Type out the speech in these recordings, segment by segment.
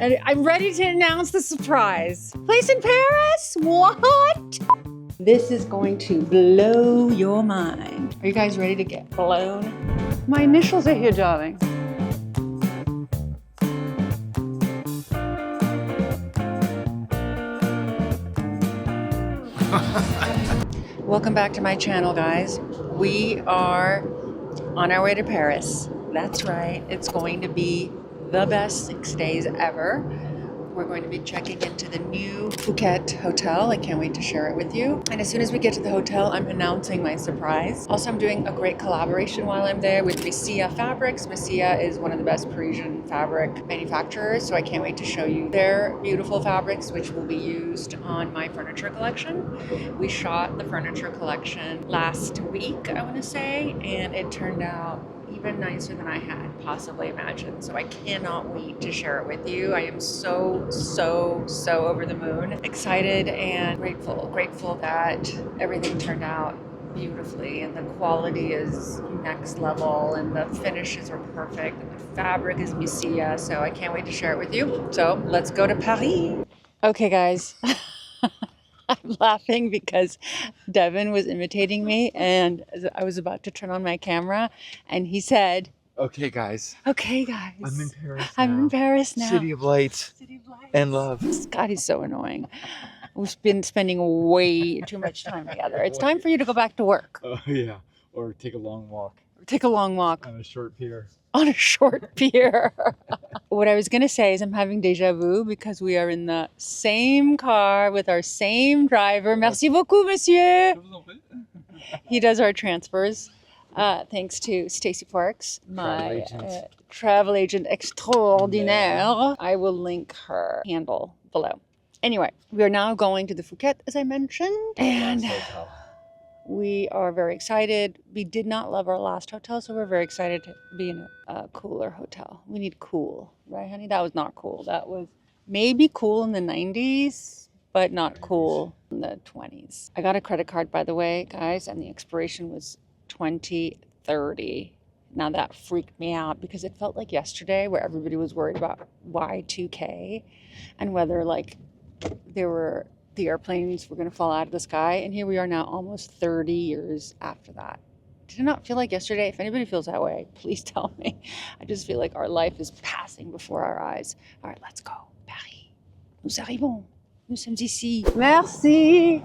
And I'm ready to announce the surprise. Place in Paris? What? This is going to blow your mind. Are you guys ready to get blown? My initials are here, darling. Welcome back to my channel, guys. We are on our way to Paris. That's right. It's going to be the best 6 days ever. We're going to be checking into the new Phuket hotel. I can't wait to share it with you. And as soon as we get to the hotel, I'm announcing my surprise. Also, I'm doing a great collaboration while I'm there with Messia Fabrics. Messia is one of the best Parisian fabric manufacturers, so I can't wait to show you their beautiful fabrics, which will be used on my furniture collection. We shot the furniture collection last week, I want to say, and it turned out even nicer than I had possibly imagined. So I cannot wait to share it with you. I am so over the moon. Excited and grateful that everything turned out beautifully and the quality is next level and the finishes are perfect and the fabric is Messia. So I can't wait to share it with you. So let's go to Paris. Okay, guys. I'm laughing because Devin was imitating me and I was about to turn on my camera and he said, Okay, guys. Okay, guys. I'm in Paris now. I'm in Paris now. City of lights. City of lights. And love. God, he's so annoying. We've been spending way too much time together. It's time for you to go back to work. Oh, yeah. Or take a long walk. Take a long walk. On a short pier. On a short pier. What I was going to say is I'm having deja vu because we are in the same car with our same driver. Merci beaucoup, monsieur. He does our transfers. Thanks to Stacy Parks, my travel agent extraordinaire. I will link her handle below. Anyway, we are now going to the Phuket, as I mentioned. And we are very excited. We did not love our last hotel, so we're very excited to be in a cooler hotel. We need cool, right, honey? That was not cool. That was maybe cool in the 90s, but not cool in the 20s. I got a credit card, by the way, guys, and the expiration was 2030. Now that freaked me out because it felt like yesterday where everybody was worried about Y2K and whether like the airplanes were going to fall out of the sky. And here we are now almost 30 years after that. Did it not feel like yesterday? If anybody feels that way, please tell me. I just feel like our life is passing before our eyes. All right, let's go. Paris. Nous arrivons. Nous sommes ici. Merci.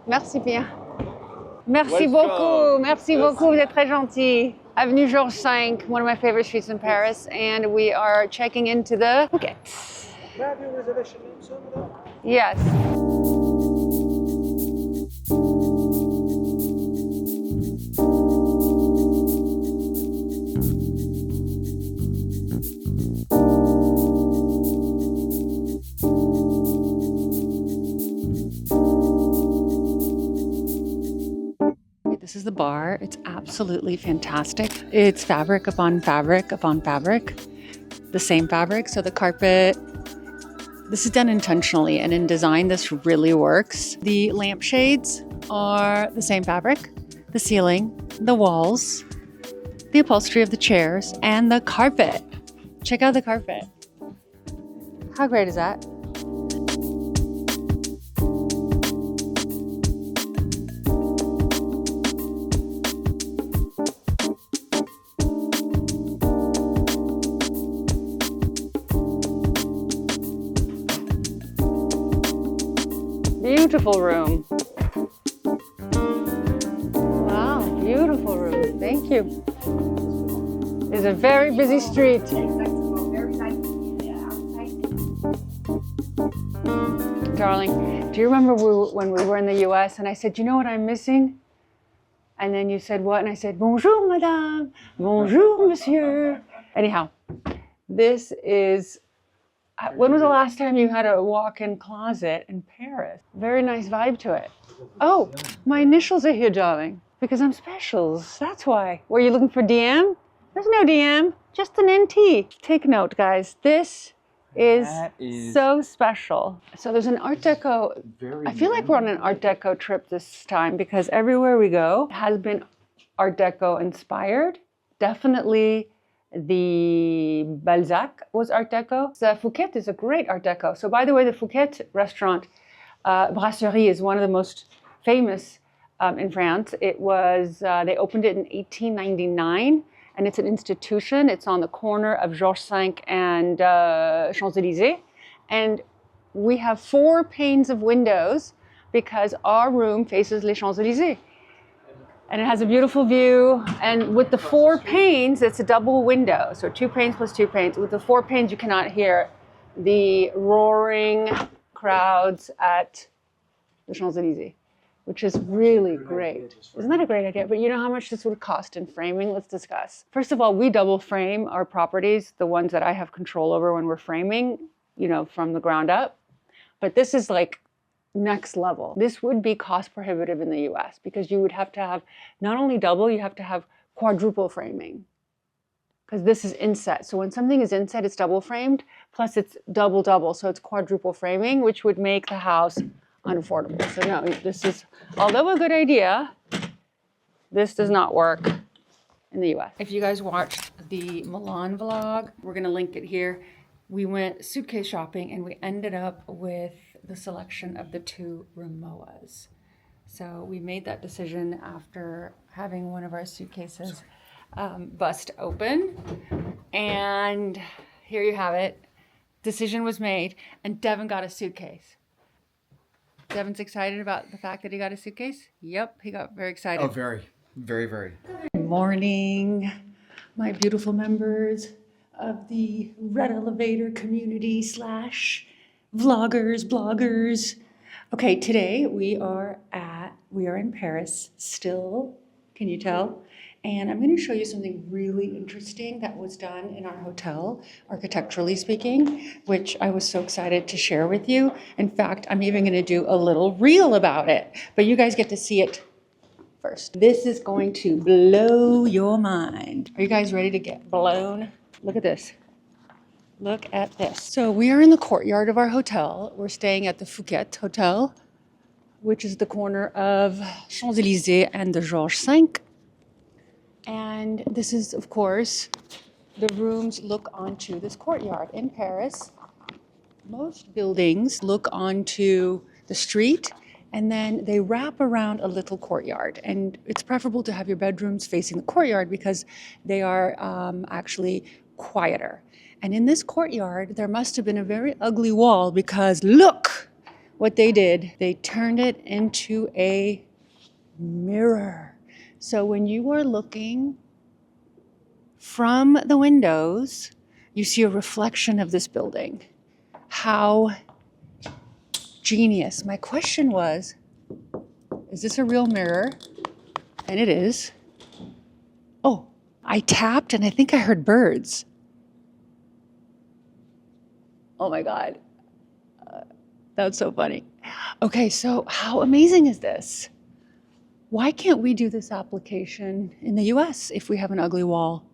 Merci bien. Merci beaucoup. Merci beaucoup. Vous êtes très gentil. Avenue Georges V, one of my favorite streets in Paris. And we are checking into the Phuket. Have your reservation in Yes. This is the bar. It's absolutely fantastic. It's fabric upon fabric upon fabric. The same fabric. So the carpet, this is done intentionally, and in design, this really works. The lampshades are the same fabric, the ceiling, the walls, the upholstery of the chairs, and the carpet. Check out the carpet. How great is that? Beautiful room. Wow, beautiful room. Thank you. It's a very busy street. Darling, do you remember when we were in the US and I said, you know what I'm missing? And then you said what? And I said, bonjour, madame. Bonjour, monsieur. Anyhow, this is, when was the last time you had a walk-in closet in Paris? Very nice vibe to it. Oh, my initials are here, darling, because I'm specials. That's why. Were you looking for DM? There's no DM, just an NT. Take note, guys. This is so special. So there's an Art Deco. I feel like we're on an Art Deco trip this time because everywhere we go has been Art Deco inspired. Definitely The Balzac was Art Deco. The Fouquet is a great Art Deco. So by the way, the Fouquet restaurant, Brasserie, is one of the most famous in France. It was, they opened it in 1899, and it's an institution. It's on the corner of Georges V and Champs-Élysées. And we have 4 panes of windows because our room faces Les Champs-Élysées. And it has a beautiful view. And with the 4 panes, it's a double window. So 2 panes plus 2 panes. With the 4 panes, you cannot hear the roaring crowds at the Champs-Élysées, which is really great. Isn't that a great idea? But you know how much this would cost in framing? Let's discuss. First of all, we double frame our properties, the ones that I have control over when we're framing, you know, from the ground up. But this is like next level. This would be cost prohibitive in the US because you would have to have not only double, you have to have quadruple framing because this is inset. So when something is inset, it's double framed, plus it's double. So it's quadruple framing, which would make the house unaffordable. So no, this is, although a good idea, this does not work in the US. If you guys watched the Milan vlog, we're gonna link it here. We went suitcase shopping and we ended up with the selection of the 2 Rimowas. So we made that decision after having one of our suitcases bust open. And here you have it. Decision was made and Devin got a suitcase. Devin's excited about the fact that he got a suitcase? Yep, he got very excited. Oh, very. Good morning, my beautiful members of the Red Elevator community / vloggers, bloggers. Okay, today we are in Paris still, can you tell? And I'm going to show you something really interesting that was done in our hotel, architecturally speaking, which I was so excited to share with you. In fact, I'm even going to do a little reel about it, but you guys get to see it first. This is going to blow your mind. Are you guys ready to get blown? Look at this. Look at this. So we are in the courtyard of our hotel. We're staying at the Fouquet Hotel, which is the corner of Champs-Élysées and the Georges V. And this is, of course, the rooms look onto this courtyard. In Paris, most buildings look onto the street and then they wrap around a little courtyard. And it's preferable to have your bedrooms facing the courtyard because they are actually quieter. And in this courtyard, there must have been a very ugly wall because look what they did. They turned it into a mirror. So when you are looking from the windows, you see a reflection of this building. How genius. My question was, is this a real mirror? And it is. Oh, I tapped and I think I heard birds. Oh my God. That's so funny. Okay, so how amazing is this? Why can't we do this application in the US if we have an ugly wall?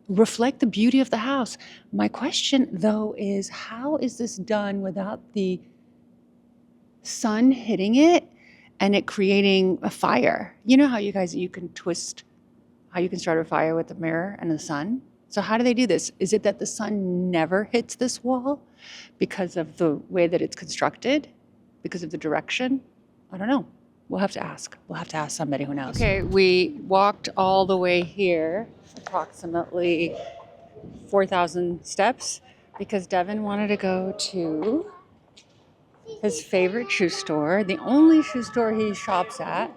Reflect the beauty of the house. My question, though, is how is this done without the sun hitting it and it creating a fire? You know how you can twist, how you can start a fire with the mirror and the sun? So how do they do this? Is it that the sun never hits this wall because of the way that it's constructed? Because of the direction? I don't know. We'll have to ask. We'll have to ask somebody who knows. Okay, we walked all the way here, approximately 4,000 steps, because Devin wanted to go to his favorite shoe store, the only shoe store he shops at,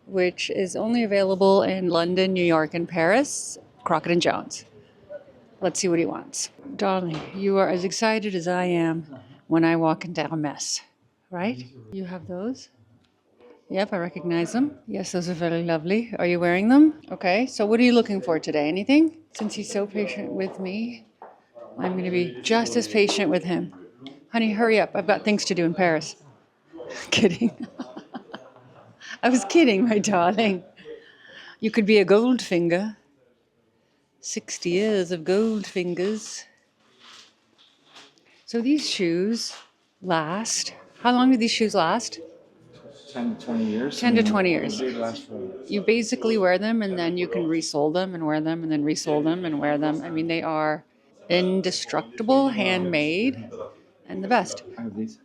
which is only available in London, New York, and Paris, Crockett & Jones. Let's see what he wants. Darling, you are as excited as I am when I walk into Hermes, right? You have those? Yep, I recognize them. Yes, those are very lovely. Are you wearing them? Okay, so what are you looking for today? Anything? Since he's so patient with me, I'm going to be just as patient with him. Honey, hurry up. I've got things to do in Paris. Kidding. I was kidding, my darling. You could be a gold finger. 60 years of gold fingers. So these shoes last. How long do these shoes last? 10 to 20 years. 10 to 20 years. They last for. You basically wear them and then you can resole them and wear them and then resole them and wear them. I mean, they are indestructible, handmade, and the best. I have these.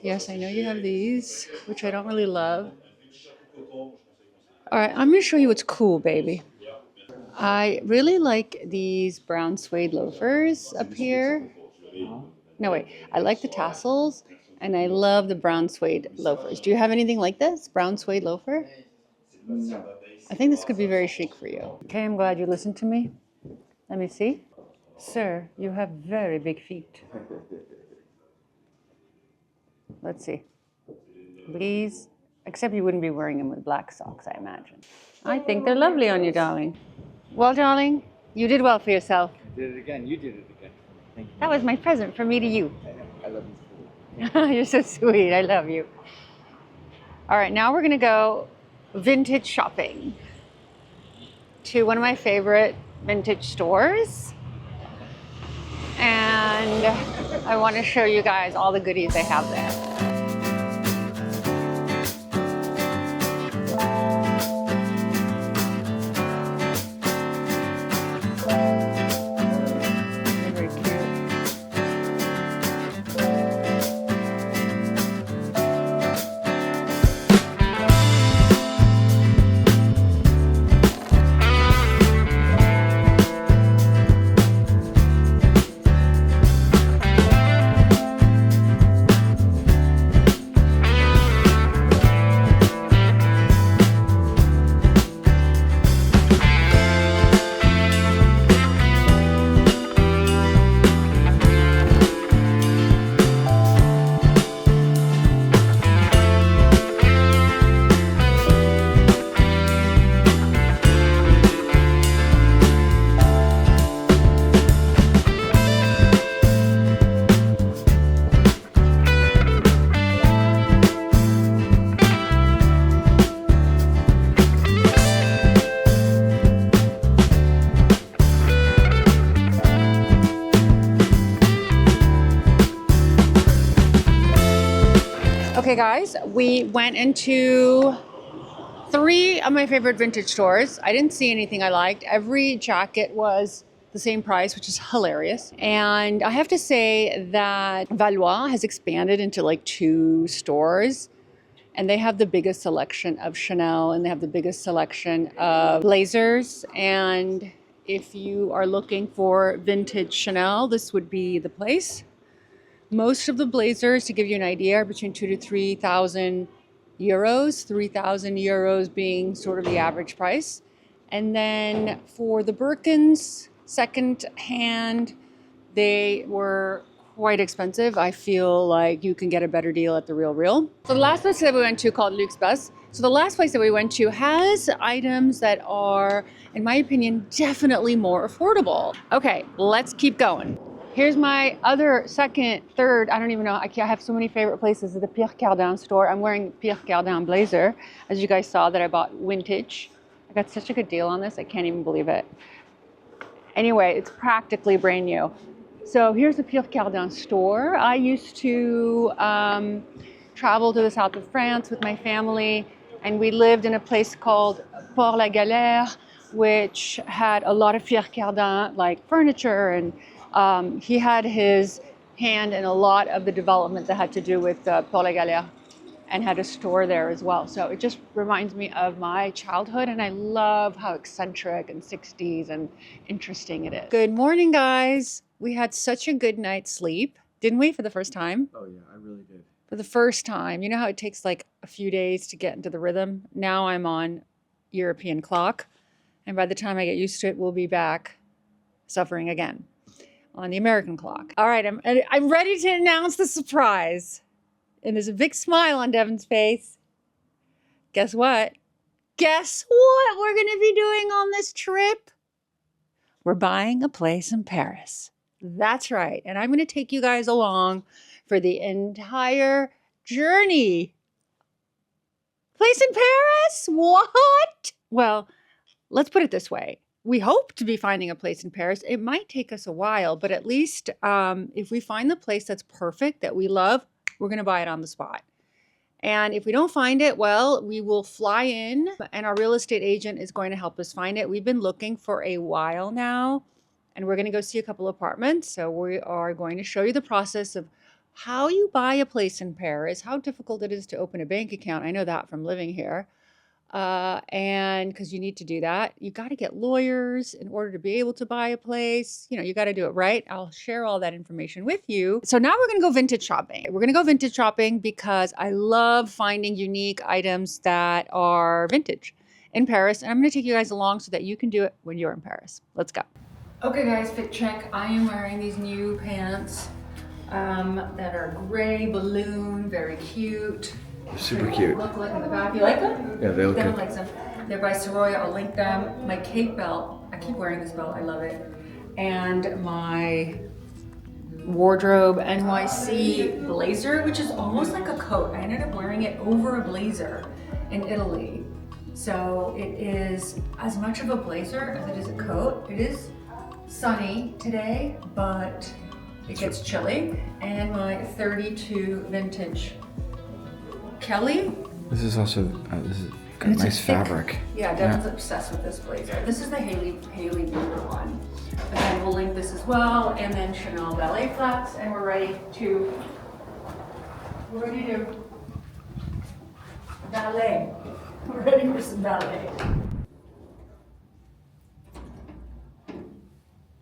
Yes, I know you have these, which I don't really love. All right, I'm going to show you what's cool, baby. I really like these brown suede loafers up here. No, wait. I like the tassels, and I love the brown suede loafers. Do you have anything like this? Brown suede loafer? No. I think this could be very chic for you. Okay, I'm glad you listened to me. Let me see. Sir, you have very big feet. Let's see. Please. Except you wouldn't be wearing them with black socks, I imagine. I think they're lovely on you, darling. Well, darling, you did well for yourself. I did it again. You did it again. Thank you. That was my present from me to you. I love you. You're so sweet. I love you. All right, now we're going to go vintage shopping to one of my favorite vintage stores. And I want to show you guys all the goodies they have there. Very cute. Okay, guys, we went into 3 of my favorite vintage stores. I didn't see anything I liked. Every jacket was the same price, which is hilarious. And I have to say that Valois has expanded into like 2 stores, and they have the biggest selection of Chanel and they have the biggest selection of blazers. And if you are looking for vintage Chanel, this would be the place. Most of the blazers, to give you an idea, are between 2,000 to 3,000 euros, 3,000 euros being sort of the average price. And then for the Birkins, second hand, they were quite expensive. I feel like you can get a better deal at the Real. So the last place that we went to, called Luxe Bus. So the last place that we went to has items that are, in my opinion, definitely more affordable. Okay, let's keep going. Here's my other, second, third, I don't even know, I have so many favorite places. The Pierre Cardin store. I'm wearing Pierre Cardin blazer, as you guys saw, that I bought vintage. I got such a good deal on this, I can't even believe it. Anyway, it's practically brand new. So here's the Pierre Cardin store. I used to travel to the south of France with my family, and we lived in a place called Port-la-Galère, which had a lot of Pierre Cardin, like furniture, and he had his hand in a lot of the development that had to do with Port-la-Galère, and had a store there as well. So it just reminds me of my childhood, and I love how eccentric and 60s and interesting it is. Good morning, guys. We had such a good night's sleep, didn't we, for the first time? Oh yeah, I really did. For the first time. You know how it takes like a few days to get into the rhythm? Now I'm on European clock, and by the time I get used to it, we'll be back suffering again on the American clock. All right, I'm ready to announce the surprise. And there's a big smile on Devin's face. Guess what? Guess what we're gonna be doing on this trip? We're buying a place in Paris. That's right. And I'm gonna take you guys along for the entire journey. Place in Paris? What? Well, let's put it this way. We hope to be finding a place in Paris. It might take us a while, but at least if we find the place that's perfect, that we love, we're going to buy it on the spot. And if we don't find it, well, we will fly in and our real estate agent is going to help us find it. We've been looking for a while now and we're going to go see a couple apartments. So we are going to show you the process of how you buy a place in Paris, how difficult it is to open a bank account. I know that from living here. And because you need to do that, you got to get lawyers in order to be able to buy a place. You know, you got to do it right. I'll share all that information with you. So now we're going to go vintage shopping. We're going to go vintage shopping because I love finding unique items that are vintage in Paris. And I'm going to take you guys along so that you can do it when you're in Paris. Let's go. Okay, guys, fit check. I am wearing these new pants that are gray balloon, very cute. Super cute. Look like in the back. You like them? Yeah, they look good. Like them. They're by Soroya. I'll link them. My cape belt. I keep wearing this belt. I love it. And my wardrobe NYC blazer, which is almost like a coat. I ended up wearing it over a blazer in Italy. So it is as much of a blazer as it is a coat. It is sunny today, but it gets chilly. And my 32 vintage Kelly. This is also this is got nice fabric. Yeah, Devin's obsessed with this blazer. This is the Hailey Bieber one. Again, we'll link this as well, and then Chanel ballet flats, and we're ready to ballet. We're ready for some ballet.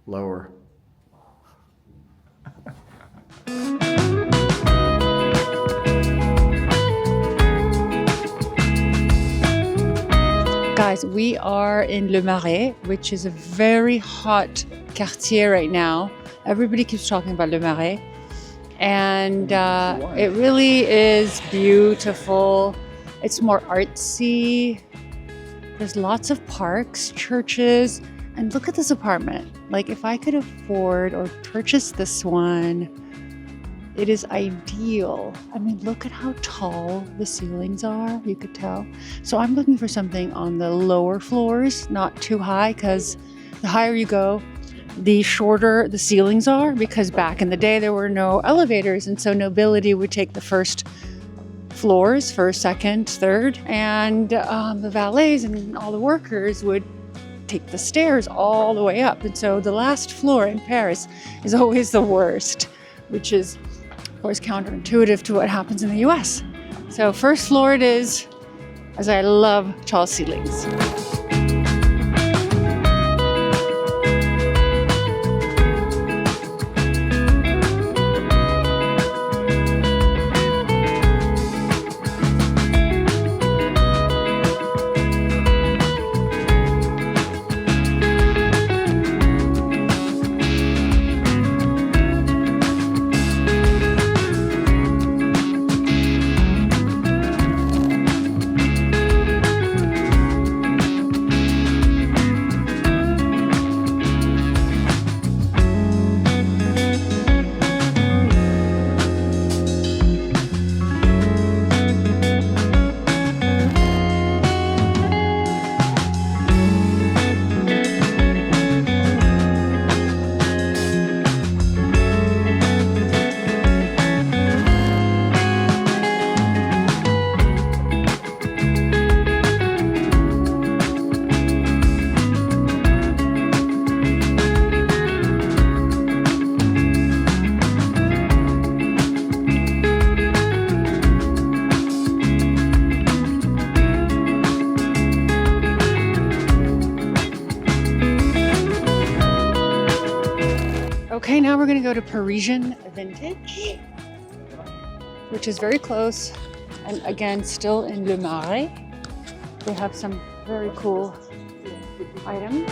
Lower. Guys, we are in Le Marais, which is a very hot quartier right now. Everybody keeps talking about Le Marais. And it really is beautiful. It's more artsy. There's lots of parks, churches, and look at this apartment. Like if I could afford or purchase this one, it is ideal. I mean, look at how tall the ceilings are, you could tell. So I'm looking for something on the lower floors, not too high, because the higher you go, the shorter the ceilings are, because back in the day there were no elevators, and so nobility would take the first floors, first, second, third, and the valets and all the workers would take the stairs all the way up. And so the last floor in Paris is always the worst, which is of course counterintuitive to what happens in the US. So first floor it is, as I love tall ceilings. Okay, now we're gonna go to Parisian Vintage, which is very close, and again, still in Le Marais. They have some very cool items.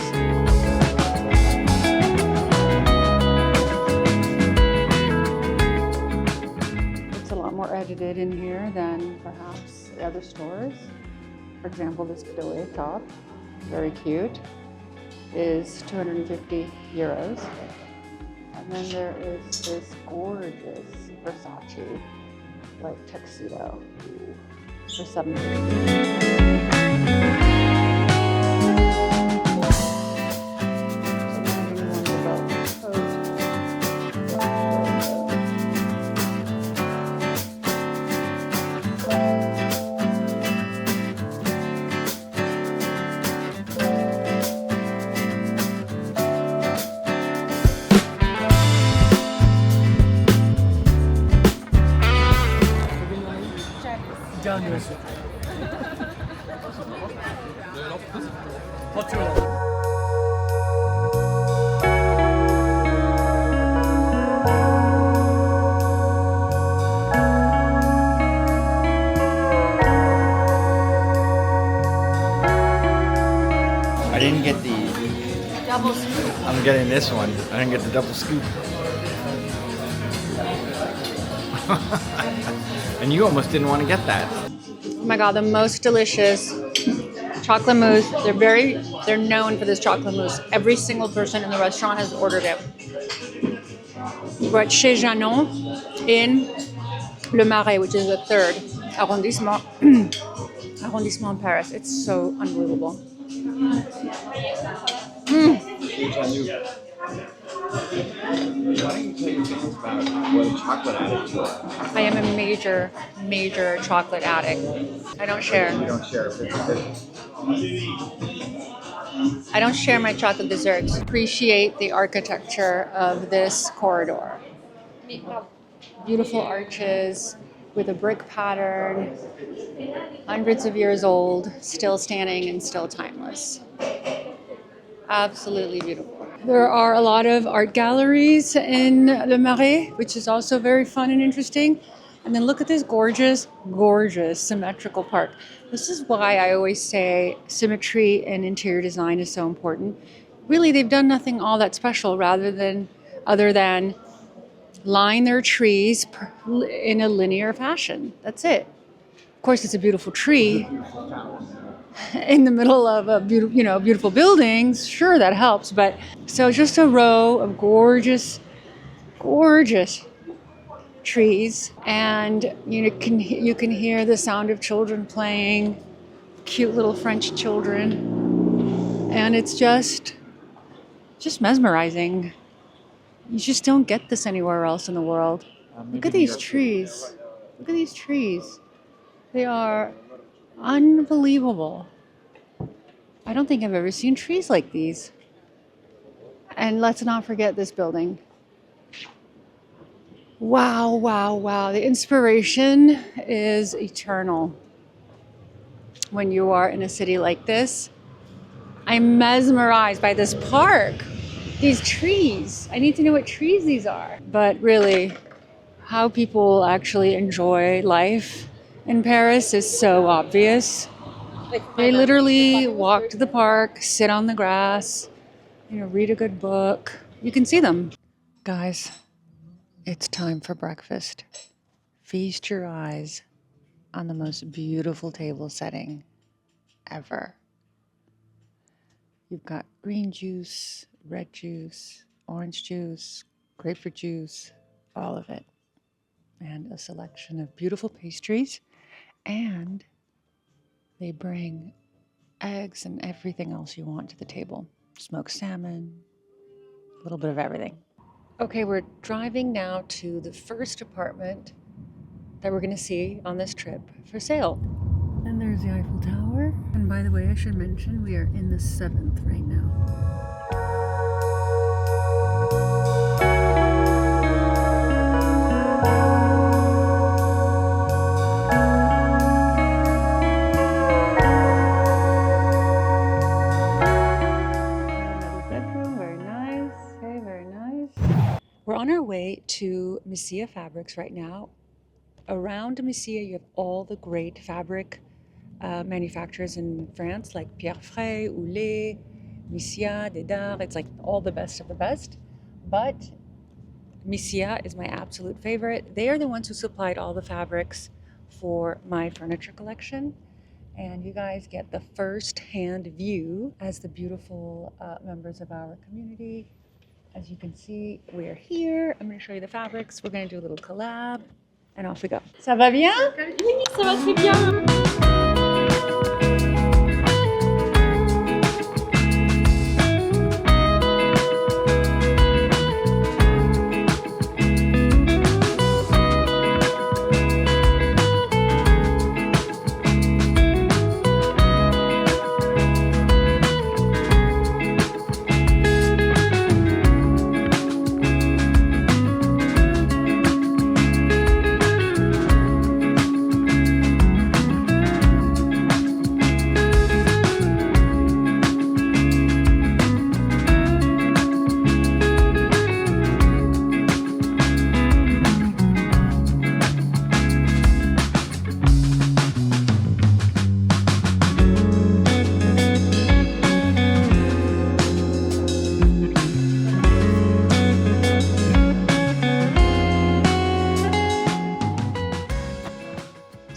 It's a lot more edited in here than perhaps the other stores. For example, this Chloe top, very cute, is 250 euros. And then there is this gorgeous Versace, like tuxedo, for $750. gelmiyorsun. I didn't get the. Double scoop. I'm getting this one. I didn't get the double scoop. And you almost didn't want to get that. Oh my god, the most delicious chocolate mousse. They're known for this chocolate mousse. Every single person in the restaurant has ordered it. We're at Chez Janon in Le Marais, which is the 3rd arrondissement, arrondissement in Paris. It's so unbelievable. Why don't you tell your fans about what a chocolate addict you are? I am a major, major chocolate addict. I don't share. You don't share 50-50. I don't share my chocolate desserts. Appreciate the architecture of this corridor. Beautiful arches with a brick pattern, hundreds of years old, still standing and still timeless. Absolutely beautiful. There are a lot of art galleries in Le Marais, which is also very fun and interesting. And then look at this gorgeous, gorgeous symmetrical park. This is why I always say symmetry in interior design is so important. Really, they've done nothing all that special other than line their trees in a linear fashion. That's it. Of course, it's a beautiful tree in the middle of a beautiful buildings. Sure, that helps. But so just a row of gorgeous, gorgeous trees, and you can hear the sound of children playing, cute little French children, and it's just mesmerizing. You just don't get this anywhere else in the world. Look at these trees. Look at these trees. They are unbelievable. I don't think I've ever seen trees like these. And let's not forget this building. Wow, wow, wow. The inspiration is eternal when you are in a city like this. I'm mesmerized by this park. These trees. I need to know what trees these are. But really, how people actually enjoy life in Paris is so obvious. They literally walk to the park, sit on the grass, read a good book. You can see them. Guys, it's time for breakfast. Feast your eyes on the most beautiful table setting ever. You've got green juice, red juice, orange juice, grapefruit juice, all of it. And a selection of beautiful pastries. And they bring eggs and everything else you want to the table. Smoked salmon, a little bit of everything. Okay, we're driving now to the first apartment that we're going to see on this trip for sale. And there's the Eiffel Tower. And by the way, I should mention we are in the 7th right now. We're on our way to Messia Fabrics right now. Around Messia, you have all the great fabric manufacturers in France, like Pierre Frey, Houlet, Messia, Dédard. It's like all the best of the best. But Messia is my absolute favorite. They are the ones who supplied all the fabrics for my furniture collection. And you guys get the first-hand view as the beautiful members of our community. As you can see, we're here. I'm going to show you the fabrics. We're going to do a little collab, and off we go. Ça va bien? Oui, ça va très bien.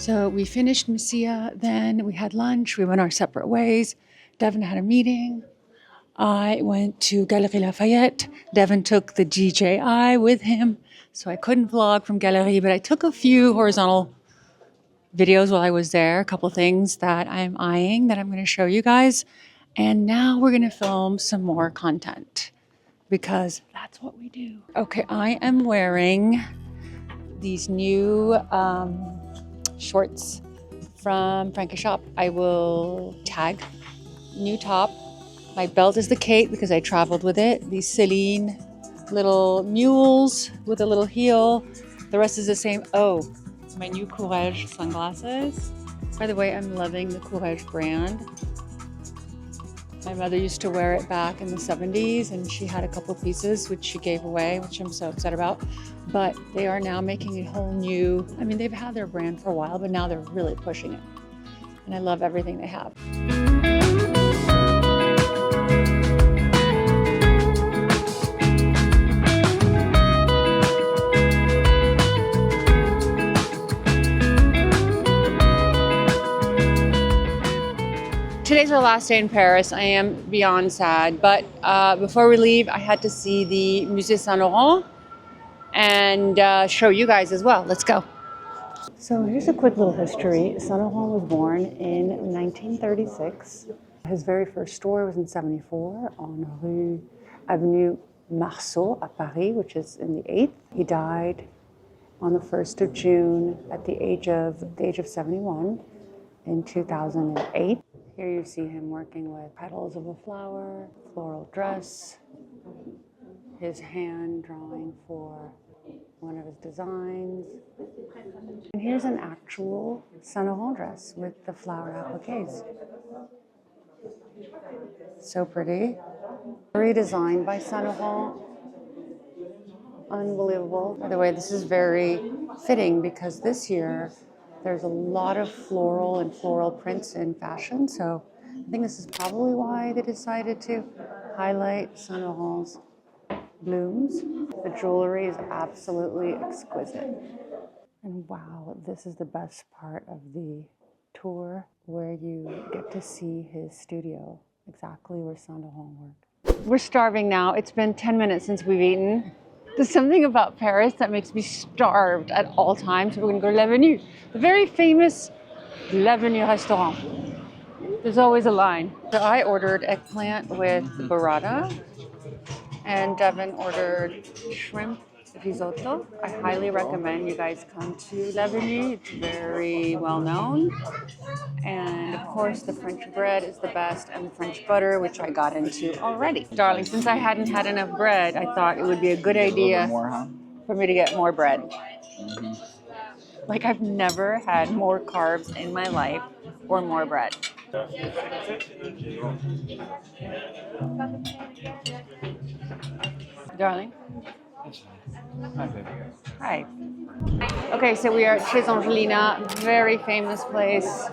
So we finished Messia, then we had lunch, we went our separate ways. Devin had a meeting. I went to Galerie Lafayette. Devin took the DJI with him, so I couldn't vlog from Galerie, but I took a few horizontal videos while I was there, a couple things that I'm eyeing that I'm going to show you guys. And now we're going to film some more content because that's what we do. Okay, I am wearing these new shorts from Frankie Shop. I will tag new top. My belt is the Kate because I traveled with it. These Celine little mules with a little heel. The rest is the same. Oh, my new Courage sunglasses. By the way, I'm loving the Courage brand. My mother used to wear it back in the 70s and she had a couple pieces which she gave away, which I'm so upset about. But they are now making a whole new, I mean, they've had their brand for a while, but now they're really pushing it. And I love everything they have. Today's our last day in Paris. I am beyond sad, but before we leave, I had to see the Musée Saint Laurent and show you guys as well. Let's go. So here's a quick little history. Saint Laurent was born in 1936. His very first store was in 74 on Avenue Marceau at Paris, which is in the 8th. He died on the 1st of June at the age of 71 in 2008. Here you see him working with petals of a flower, floral dress, his hand drawing for one of his designs. And here's an actual Saint Laurent dress with the flower appliques. So pretty. Redesigned by Saint Laurent. Unbelievable. By the way, this is very fitting because this year there's a lot of floral prints in fashion. So I think this is probably why they decided to highlight Saint Laurent's blooms. The jewelry is absolutely exquisite. And wow, this is the best part of the tour where you get to see his studio, exactly where Saint Laurent worked. We're starving now. It's been 10 minutes since we've eaten. There's something about Paris that makes me starved at all times. We're gonna go to L'Avenue, the very famous L'Avenue restaurant. There's always a line. So I ordered eggplant with burrata, and Devin ordered shrimp risotto. I highly recommend you guys come to L'Avenue. It's very well known. And of course, the French bread is the best, and the French butter, which I got into already. Darling, since I hadn't had enough bread, I thought it would be a good idea for me to get more bread. Like, I've never had more carbs in my life or more bread. Darling? Hi. Okay, so we are at Chez Angelina, very famous place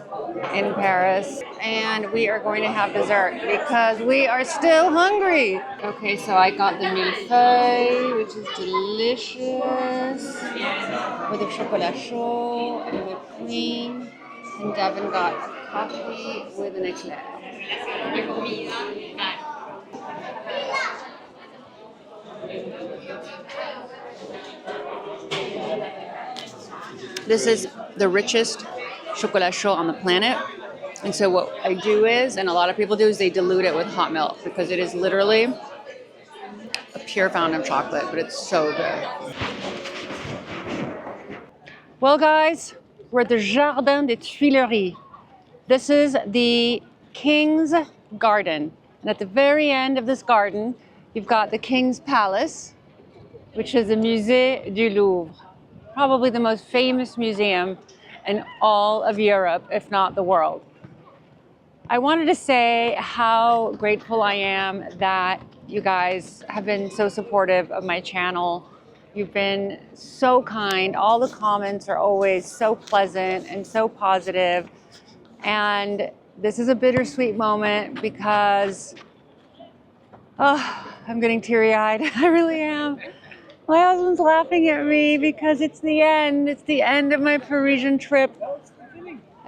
in Paris, and we are going to have dessert because we are still hungry. Okay, so I got the millefeuille, which is delicious, with a chocolat chaud and whipped cream, and Devin got a coffee with an eclair. This is the richest chocolat chaud on the planet. And so what I do is, and a lot of people do, is they dilute it with hot milk because it is literally a pure fountain of chocolate, but it's so good. Well, guys, we're at the Jardin des Tuileries. This is the King's Garden. And at the very end of this garden, you've got the King's Palace, which is the Musée du Louvre. Probably the most famous museum in all of Europe, if not the world. I wanted to say how grateful I am that you guys have been so supportive of my channel. You've been so kind. All the comments are always so pleasant and so positive. And this is a bittersweet moment because, I'm getting teary-eyed. I really am. My husband's laughing at me because it's the end. It's the end of my Parisian trip.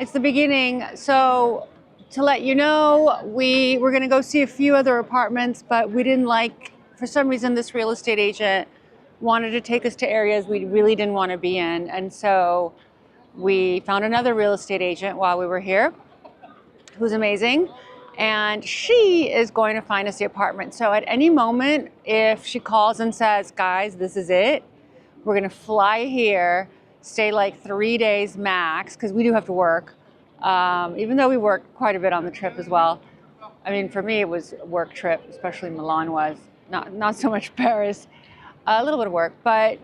It's the beginning. So to let you know, we were going to go see a few other apartments, but we didn't like, for some reason, this real estate agent wanted to take us to areas we really didn't want to be in. And so we found another real estate agent while we were here, who's amazing. And she is going to find us the apartment. So at any moment, if she calls and says, guys, this is it, we're going to fly here, stay like 3 days max, because we do have to work, even though we worked quite a bit on the trip as well. I mean, for me, it was a work trip, especially Milan was. Not so much Paris, a little bit of work. But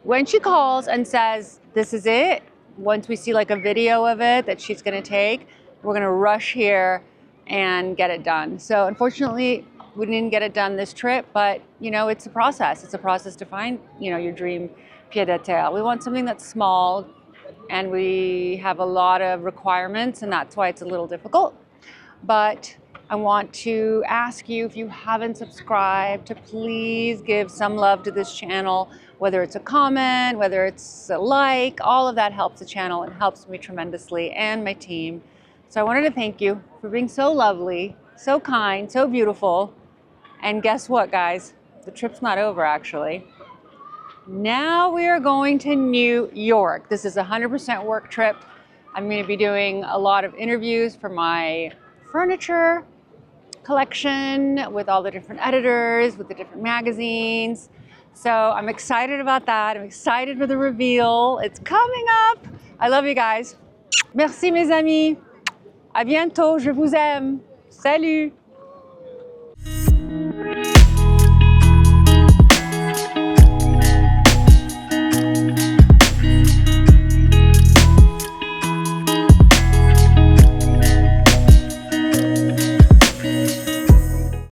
when she calls and says, this is it, once we see like a video of it that she's going to take, we're going to rush here and get it done. So unfortunately, we didn't get it done this trip, but you know, it's a process. It's a process to find, you know, your dream pied-à-terre. We want something that's small, and we have a lot of requirements, and that's why it's a little difficult. But I want to ask you, if you haven't subscribed, to please give some love to this channel, whether it's a comment, whether it's a like, all of that helps the channel and helps me tremendously and my team. So I wanted to thank you for being so lovely, so kind, so beautiful. And guess what, guys? The trip's not over, actually. Now we are going to New York. This is a 100% work trip. I'm going to be doing a lot of interviews for my furniture collection with all the different editors, with the different magazines. So I'm excited about that. I'm excited for the reveal. It's coming up. I love you guys. Merci, mes amis. À bientôt. Je vous aime. Salut.